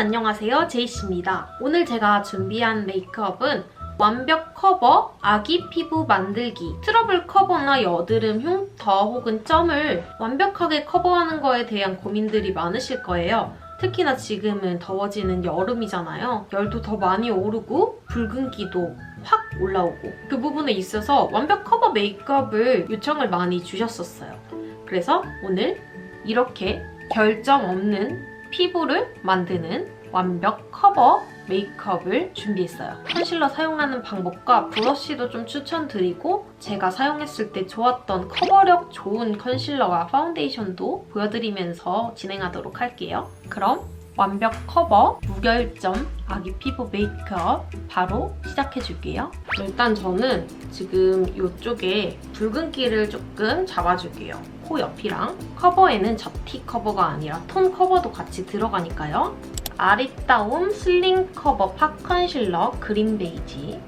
안녕하세요, 제이씨입니다. 오늘 제가 준비한 메이크업은 완벽 커버 아기 피부 만들기. 트러블 커버나 여드름, 흉터 혹은 점을 완벽하게 커버하는 거에 대한 고민들이 많으실 거예요. 특히나 지금은 더워지는 여름이잖아요. 열도 더 많이 오르고 붉은기도 확 올라오고 그 부분에 있어서 완벽 커버 메이크업을 요청을 많이 주셨었어요. 그래서 오늘 이렇게 결점 없는 피부를 만드는 완벽 커버 메이크업을 준비했어요. 컨실러 사용하는 방법과 브러쉬도 좀 추천드리고 제가 사용했을 때 좋았던 커버력 좋은 컨실러와 파운데이션도 보여드리면서 진행하도록 할게요. 그럼 완벽 커버 무결점 아기 피부 메이크업 바로 시작해줄게요. 일단 저는 지금 이쪽에 붉은기를 조금 잡아줄게요. 코 옆이랑. 커버에는 잡티 커버가 아니라 톤 커버도 같이 들어가니까요. 아리따움 슬링 커버 팍 컨실러 그린 베이지.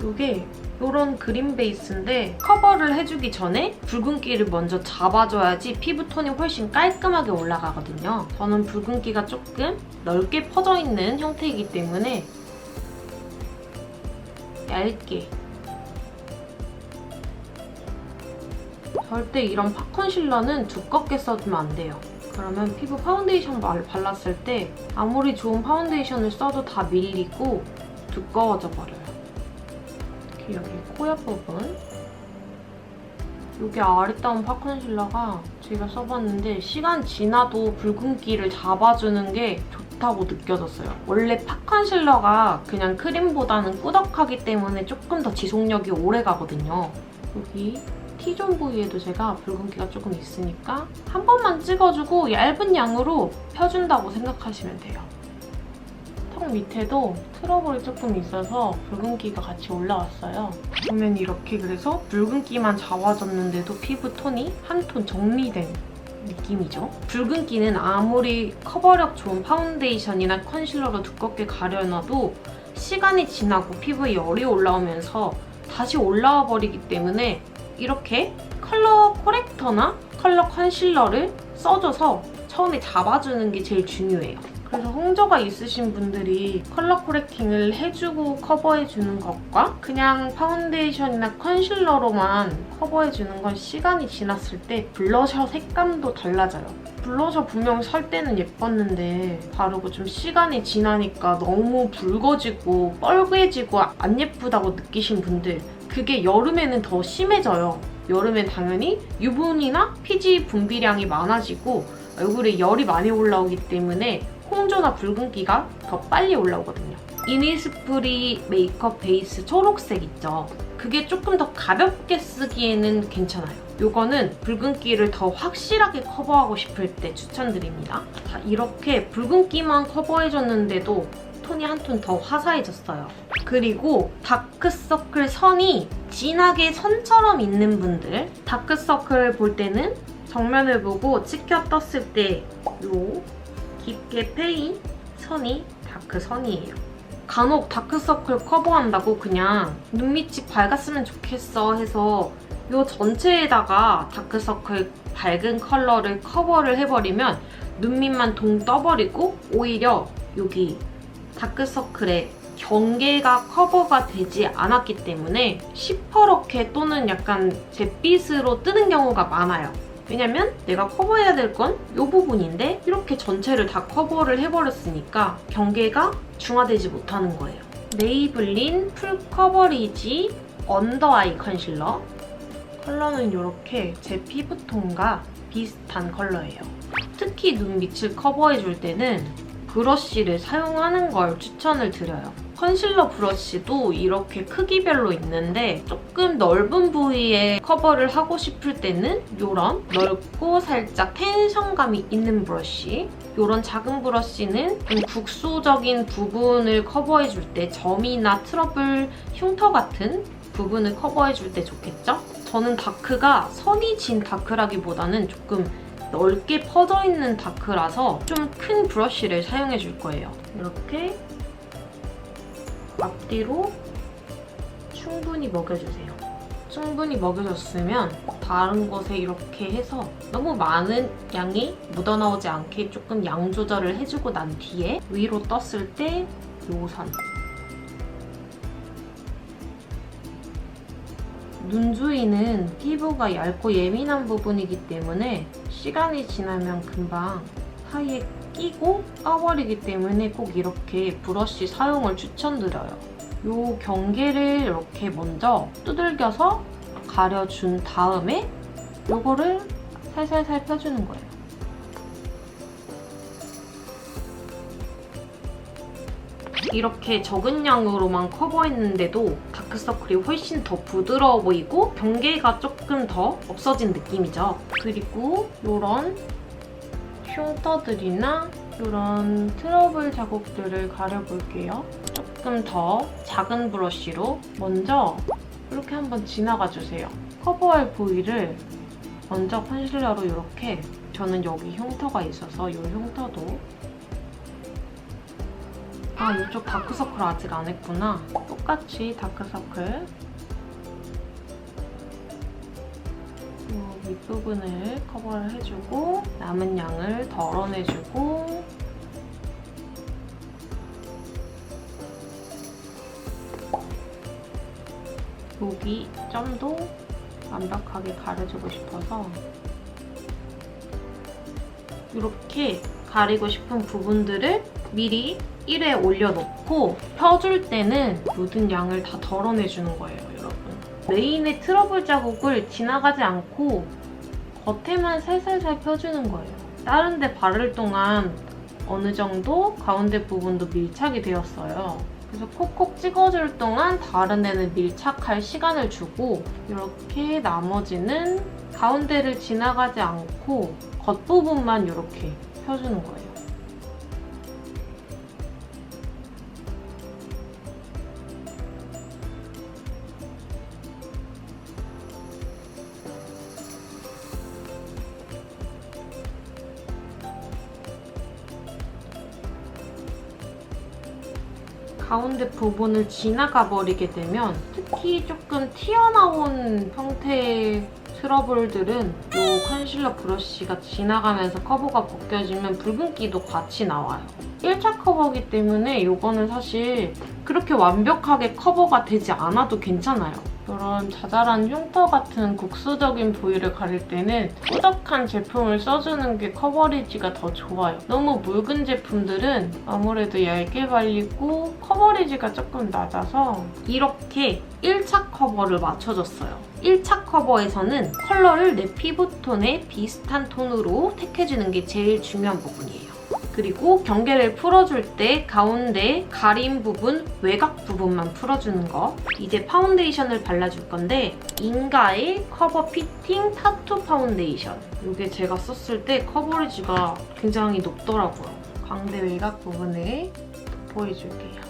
이게 이런 그린 베이스인데 커버를 해주기 전에 붉은기를 먼저 잡아줘야지 피부톤이 훨씬 깔끔하게 올라가거든요. 저는 붉은기가 조금 넓게 퍼져있는 형태이기 때문에 얇게. 절대 이런 팍 컨실러는 두껍게 써주면 안 돼요. 그러면 피부 파운데이션 발랐을 때 아무리 좋은 파운데이션을 써도 다 밀리고 두꺼워져 버려요. 특히 여기 코 옆 부분. 이게 아리따움 팍 컨실러가 제가 써봤는데 시간 지나도 붉은기를 잡아주는 게 좋다고 느껴졌어요. 원래 팍 컨실러가 그냥 크림보다는 꾸덕하기 때문에 조금 더 지속력이 오래 가거든요. 여기 T존 부위에도 제가 붉은기가 조금 있으니까 한 번만 찍어주고 얇은 양으로 펴준다고 생각하시면 돼요. 턱 밑에도 트러블이 조금 있어서 붉은기가 같이 올라왔어요. 보면 이렇게 그래서 붉은기만 잡아줬는데도 피부 톤이 한 톤 정리된 느낌이죠. 붉은기는 아무리 커버력 좋은 파운데이션이나 컨실러로 두껍게 가려놔도 시간이 지나고 피부에 열이 올라오면서 다시 올라와 버리기 때문에 이렇게 컬러 코렉터나 컬러 컨실러를 써줘서 처음에 잡아주는 게 제일 중요해요. 그래서 홍조가 있으신 분들이 컬러 코렉팅을 해주고 커버해주는 것과 그냥 파운데이션이나 컨실러로만 커버해주는 건 시간이 지났을 때 블러셔 색감도 달라져요. 블러셔 분명 살 때는 예뻤는데 바르고 좀 시간이 지나니까 너무 붉어지고 뻘개지고 안 예쁘다고 느끼신 분들, 그게 여름에는 더 심해져요. 여름엔 당연히 유분이나 피지 분비량이 많아지고 얼굴에 열이 많이 올라오기 때문에 홍조나 붉은기가 더 빨리 올라오거든요. 이니스프리 메이크업 베이스 초록색 있죠? 그게 조금 더 가볍게 쓰기에는 괜찮아요. 이거는 붉은기를 더 확실하게 커버하고 싶을 때 추천드립니다. 자, 이렇게 붉은기만 커버해줬는데도 톤이 한 톤 더 화사해졌어요. 그리고 다크서클 선이 진하게 선처럼 있는 분들, 다크서클 볼 때는 정면을 보고 찍혀 떴을 때 요 깊게 패인 선이 다크선이에요. 간혹 다크서클 커버한다고 그냥 눈밑이 밝았으면 좋겠어 해서 요 전체에다가 다크서클 밝은 컬러를 커버를 해버리면 눈밑만 동 떠버리고 오히려 여기 다크서클에 경계가 커버가 되지 않았기 때문에 시퍼렇게 또는 약간 잿빛으로 뜨는 경우가 많아요. 왜냐면 내가 커버해야 될 건 이 부분인데 이렇게 전체를 다 커버를 해버렸으니까 경계가 중화되지 못하는 거예요. 메이블린 풀 커버리지 언더 아이 컨실러. 컬러는 이렇게 제 피부톤과 비슷한 컬러예요. 특히 눈 밑을 커버해줄 때는 브러쉬를 사용하는 걸 추천을 드려요. 컨실러 브러쉬도 이렇게 크기별로 있는데 조금 넓은 부위에 커버를 하고 싶을 때는 이런 넓고 살짝 텐션감이 있는 브러쉬, 이런 작은 브러쉬는 좀 국소적인 부분을 커버해줄 때 점이나 트러블, 흉터 같은 부분을 커버해줄 때 좋겠죠? 저는 다크가 선이 진 다크라기보다는 조금 넓게 퍼져있는 다크라서 좀 큰 브러쉬를 사용해줄 거예요. 이렇게 앞뒤로 충분히 먹여주세요. 충분히 먹여줬으면 다른 곳에 이렇게 해서 너무 많은 양이 묻어나오지 않게 조금 양 조절을 해주고 난 뒤에 위로 떴을 때 요 선. 눈 주위는 피부가 얇고 예민한 부분이기 때문에 시간이 지나면 금방 사이에 끼고 까버리기 때문에 꼭 이렇게 브러쉬 사용을 추천드려요. 요 경계를 이렇게 먼저 두들겨서 가려준 다음에 요거를 살살살 펴주는 거예요. 이렇게 적은 양으로만 커버했는데도 다크서클이 훨씬 더 부드러워 보이고 경계가 조금 더 없어진 느낌이죠. 그리고 이런 흉터들이나 이런 트러블 자국들을 가려볼게요. 조금 더 작은 브러쉬로 먼저 이렇게 한번 지나가주세요. 커버할 부위를 먼저 컨실러로 이렇게, 저는 여기 흉터가 있어서 이 흉터도, 이쪽 다크서클 아직 안 했구나. 똑같이 다크서클 이 윗부분을 커버를 해주고 남은 양을 덜어내주고 여기 점도 완벽하게 가려주고 싶어서 이렇게 가리고 싶은 부분들을 미리 1회 올려놓고 펴줄 때는 묻은 양을 다 덜어내주는 거예요, 여러분. 메인의 트러블 자국을 지나가지 않고 겉에만 살살살 펴주는 거예요. 다른 데 바를 동안 어느 정도 가운데 부분도 밀착이 되었어요. 그래서 콕콕 찍어줄 동안 다른 데는 밀착할 시간을 주고 이렇게 나머지는 가운데를 지나가지 않고 겉부분만 이렇게 펴주는 거예요. 가운데 부분을 지나가 버리게 되면 특히 조금 튀어나온 형태의 트러블들은 이 컨실러 브러쉬가 지나가면서 커버가 벗겨지면 붉은기도 같이 나와요. 1차 커버이기 때문에 이거는 사실 그렇게 완벽하게 커버가 되지 않아도 괜찮아요. 이런 자잘한 흉터 같은 국소적인 부위를 가릴 때는 꾸덕한 제품을 써주는 게 커버리지가 더 좋아요. 너무 묽은 제품들은 아무래도 얇게 발리고 커버리지가 조금 낮아서 이렇게 1차 커버를 맞춰줬어요. 1차 커버에서는 컬러를 내 피부톤에 비슷한 톤으로 택해주는 게 제일 중요한 부분이에요. 그리고 경계를 풀어줄 때 가운데 가린 부분, 외곽 부분만 풀어주는 거. 이제 파운데이션을 발라줄 건데 인가의 커버 피팅 타투 파운데이션. 이게 제가 썼을 때 커버리지가 굉장히 높더라고요. 광대 외곽 부분에 보여줄게요.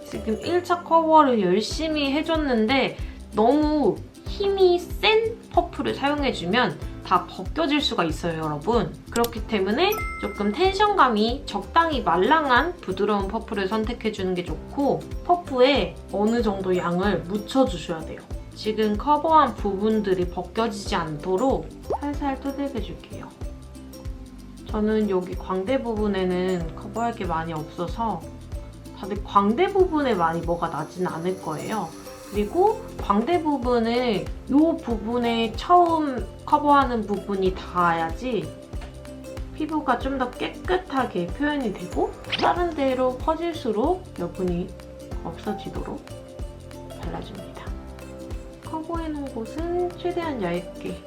지금 1차 커버를 열심히 해줬는데 너무 힘이 센 퍼프를 사용해주면 다 벗겨질 수가 있어요, 여러분. 그렇기 때문에 조금 텐션감이 적당히 말랑한 부드러운 퍼프를 선택해주는 게 좋고 퍼프에 어느 정도 양을 묻혀주셔야 돼요. 지금 커버한 부분들이 벗겨지지 않도록 살살 두들겨줄게요. 저는 여기 광대 부분에는 커버할 게 많이 없어서 다들 광대 부분에 많이 뭐가 나진 않을 거예요. 그리고 광대 부분을 이 부분에 처음 커버하는 부분이 닿아야지 피부가 좀 더 깨끗하게 표현이 되고 다른 데로 퍼질수록 여분이 없어지도록 발라줍니다. 커버해놓은 곳은 최대한 얇게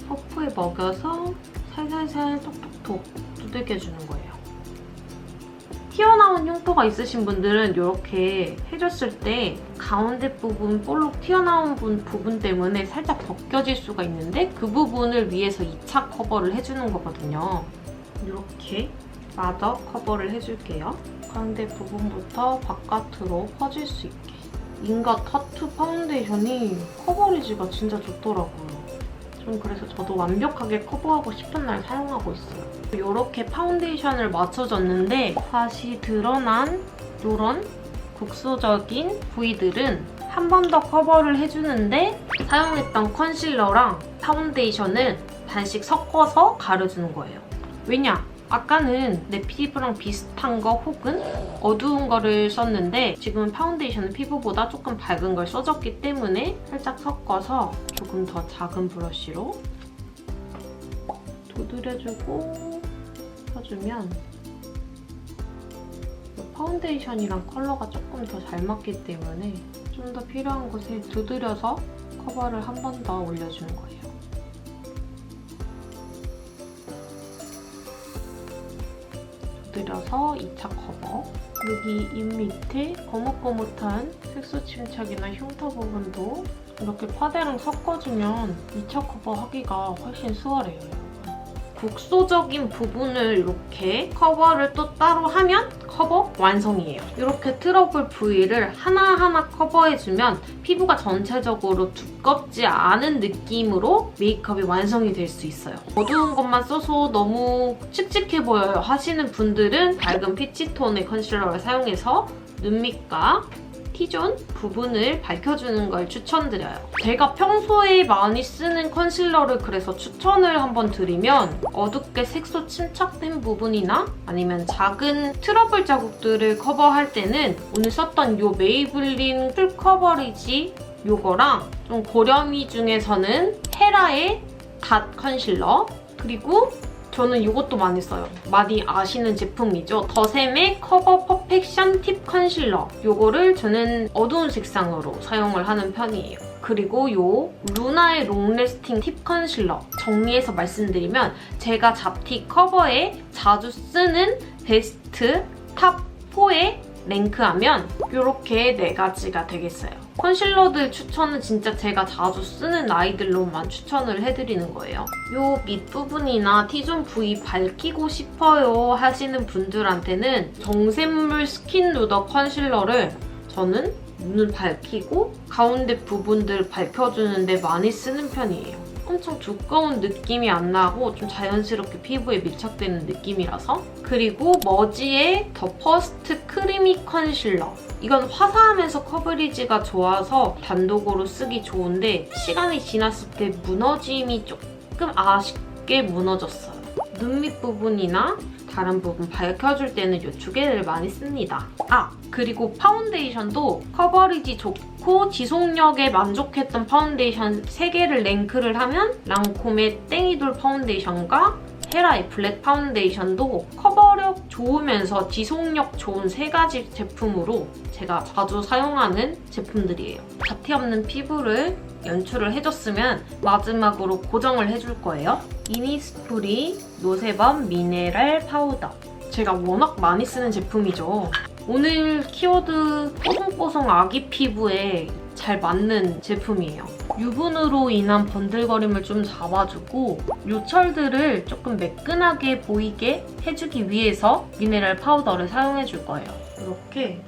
퍼프에 먹여서 살살살 톡톡톡 두들겨주는 거예요. 튀어나온 흉터가 있으신 분들은 이렇게 해줬을 때 가운데 부분, 볼록 튀어나온 부분 때문에 살짝 벗겨질 수가 있는데 그 부분을 위해서 2차 커버를 해주는 거거든요. 이렇게 마저 커버를 해줄게요. 가운데 부분부터 바깥으로 퍼질 수 있게. 인가 타투 파운데이션이 커버리지가 진짜 좋더라고요. 그래서 저도 완벽하게 커버하고 싶은 날 사용하고 있어요. 이렇게 파운데이션을 맞춰줬는데 다시 드러난 이런 국소적인 부위들은 한 번 더 커버를 해주는데 사용했던 컨실러랑 파운데이션을 반씩 섞어서 가려주는 거예요. 왜냐? 아까는 내 피부랑 비슷한 거 혹은 어두운 거를 썼는데 지금은 파운데이션은 피부보다 조금 밝은 걸 써줬기 때문에 살짝 섞어서 조금 더 작은 브러쉬로 두드려주고 펴주면 파운데이션이랑 컬러가 조금 더 잘 맞기 때문에 좀 더 필요한 곳에 두드려서 커버를 한 번 더 올려주는 거예요. 두드려서 2차 커버. 여기 입 밑에 거뭇거뭇한 색소 침착이나 흉터 부분도 이렇게 파데랑 섞어주면 2차 커버 하기가 훨씬 수월해요, 여러분. 국소적인 부분을 이렇게 커버를 또 따로 하면 커버 완성이에요. 이렇게 트러블 부위를 하나하나 커버해주면 피부가 전체적으로 두껍지 않은 느낌으로 메이크업이 완성이 될 수 있어요. 어두운 것만 써서 너무 칙칙해 보여요 하시는 분들은 밝은 피치톤의 컨실러를 사용해서 눈 밑과 T존 부분을 밝혀주는 걸 추천드려요. 제가 평소에 많이 쓰는 컨실러를 그래서 추천을 한번 드리면 어둡게 색소 침착된 부분이나 아니면 작은 트러블 자국들을 커버할 때는 오늘 썼던 이 메이블린 풀 커버리지 이거랑 좀 고렴이 중에서는 헤라의 닷 컨실러 그리고 저는 이것도 많이 써요. 많이 아시는 제품이죠. 더샘의 커버 퍼펙션 팁 컨실러. 이거를 저는 어두운 색상으로 사용을 하는 편이에요. 그리고 이 루나의 롱래스팅 팁 컨실러. 정리해서 말씀드리면 제가 잡티 커버에 자주 쓰는 베스트 탑 4에 랭크하면 이렇게 4가지가 되겠어요. 컨실러들 추천은 진짜 제가 자주 쓰는 아이들로만 추천을 해드리는 거예요. 이 밑부분이나 T존 부위 밝히고 싶어요 하시는 분들한테는 정샘물 스킨 누더 컨실러를 저는 눈을 밝히고 가운데 부분들 밝혀주는데 많이 쓰는 편이에요. 엄청 두꺼운 느낌이 안 나고 좀 자연스럽게 피부에 밀착되는 느낌이라서. 그리고 머지의 더 퍼스트 크리미 컨실러. 이건 화사하면서 커버리지가 좋아서 단독으로 쓰기 좋은데 시간이 지났을 때 무너짐이 조금 아쉽게 무너졌어요. 눈 밑부분이나 다른 부분 밝혀줄 때는 이 두 개를 많이 씁니다. 그리고 파운데이션도 커버리지 좋고 지속력에 만족했던 파운데이션 3개를 랭크를 하면 랑콤의 땡이돌 파운데이션과 헤라의 블랙 파운데이션도 커버력 좋으면서 지속력 좋은 3가지 제품으로 제가 자주 사용하는 제품들이에요. 잡티 없는 피부를 연출을 해줬으면 마지막으로 고정을 해줄 거예요. 이니스프리 노세범 미네랄 파우더. 제가 워낙 많이 쓰는 제품이죠. 오늘 키워드 뽀송뽀송 아기 피부에 잘 맞는 제품이에요. 유분으로 인한 번들거림을 좀 잡아주고 요철들을 조금 매끈하게 보이게 해주기 위해서 미네랄 파우더를 사용해줄 거예요. 이렇게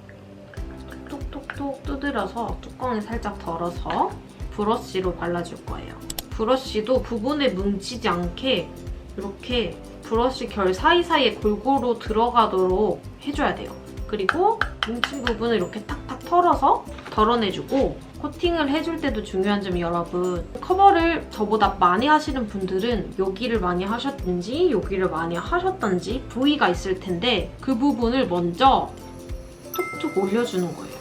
톡톡톡 두드려서 뚜껑에 살짝 덜어서 브러쉬로 발라줄 거예요. 브러쉬도 부분에 뭉치지 않게 이렇게 브러쉬 결 사이사이에 골고루 들어가도록 해줘야 돼요. 그리고 뭉친 부분을 이렇게 탁탁 털어서 덜어내주고 코팅을 해줄 때도 중요한 점이 여러분 커버를 저보다 많이 하시는 분들은 여기를 많이 하셨든지 여기를 많이 하셨던지 부위가 있을 텐데 그 부분을 먼저 툭툭 올려주는 거예요.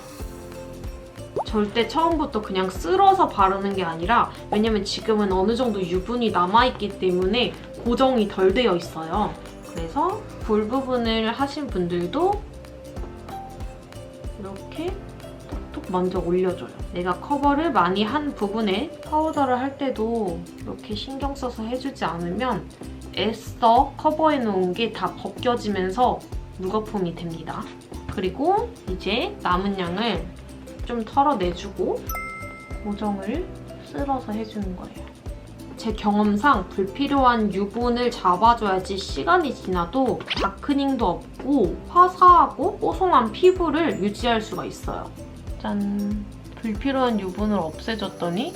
절대 처음부터 그냥 쓸어서 바르는 게 아니라 왜냐면 지금은 어느 정도 유분이 남아있기 때문에 고정이 덜 되어 있어요. 그래서 볼 부분을 하신 분들도 이렇게 톡톡 먼저 올려줘요. 내가 커버를 많이 한 부분에 파우더를 할 때도 이렇게 신경 써서 해주지 않으면 애써 커버해놓은 게 다 벗겨지면서 무거품이 됩니다. 그리고 이제 남은 양을 좀 털어내주고 고정을 쓸어서 해주는 거예요. 제 경험상 불필요한 유분을 잡아줘야지 시간이 지나도 다크닝도 없고 화사하고 뽀송한 피부를 유지할 수가 있어요. 짠! 불필요한 유분을 없애줬더니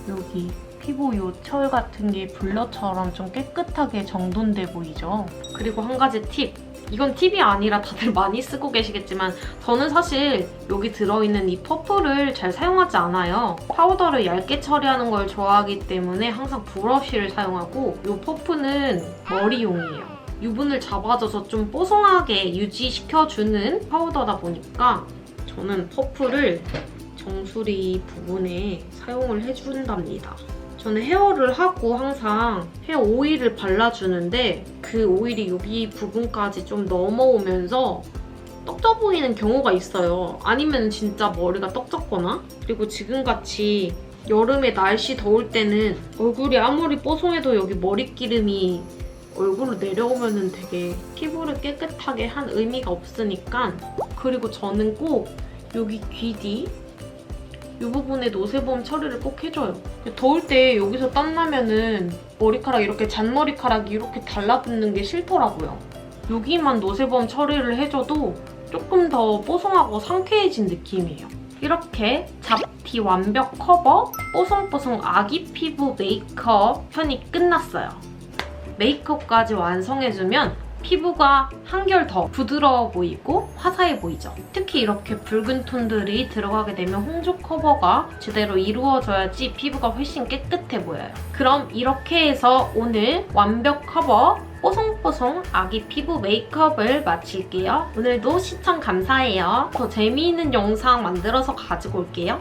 여기 피부 요철 같은 게 블러처럼 좀 깨끗하게 정돈돼 보이죠? 그리고 한 가지 팁! 이건 팁이 아니라 다들 많이 쓰고 계시겠지만 저는 사실 여기 들어있는 이 퍼프를 잘 사용하지 않아요. 파우더를 얇게 처리하는 걸 좋아하기 때문에 항상 브러쉬를 사용하고 이 퍼프는 머리용이에요. 유분을 잡아줘서 좀 뽀송하게 유지시켜주는 파우더다 보니까 저는 퍼프를 정수리 부분에 사용을 해준답니다. 저는 헤어를 하고 항상 헤어 오일을 발라주는데 그 오일이 여기 부분까지 좀 넘어오면서 떡져 보이는 경우가 있어요. 아니면 진짜 머리가 떡졌거나. 그리고 지금같이 여름에 날씨 더울 때는 얼굴이 아무리 뽀송해도 여기 머리기름이 얼굴로 내려오면 되게 피부를 깨끗하게 한 의미가 없으니까. 그리고 저는 꼭 여기 귀 뒤 이 부분에 노세범 처리를 꼭 해줘요. 더울 때 여기서 땀나면은 머리카락 이렇게 잔머리카락이 이렇게 달라붙는 게 싫더라고요. 여기만 노세범 처리를 해줘도 조금 더 뽀송하고 상쾌해진 느낌이에요. 이렇게 잡티 완벽 커버 뽀송뽀송 아기 피부 메이크업 편이 끝났어요. 메이크업까지 완성해주면 피부가 한결 더 부드러워 보이고 화사해 보이죠? 특히 이렇게 붉은 톤들이 들어가게 되면 홍조 커버가 제대로 이루어져야지 피부가 훨씬 깨끗해 보여요. 그럼 이렇게 해서 오늘 완벽 커버 뽀송뽀송 아기 피부 메이크업을 마칠게요. 오늘도 시청 감사해요. 더 재미있는 영상 만들어서 가지고 올게요.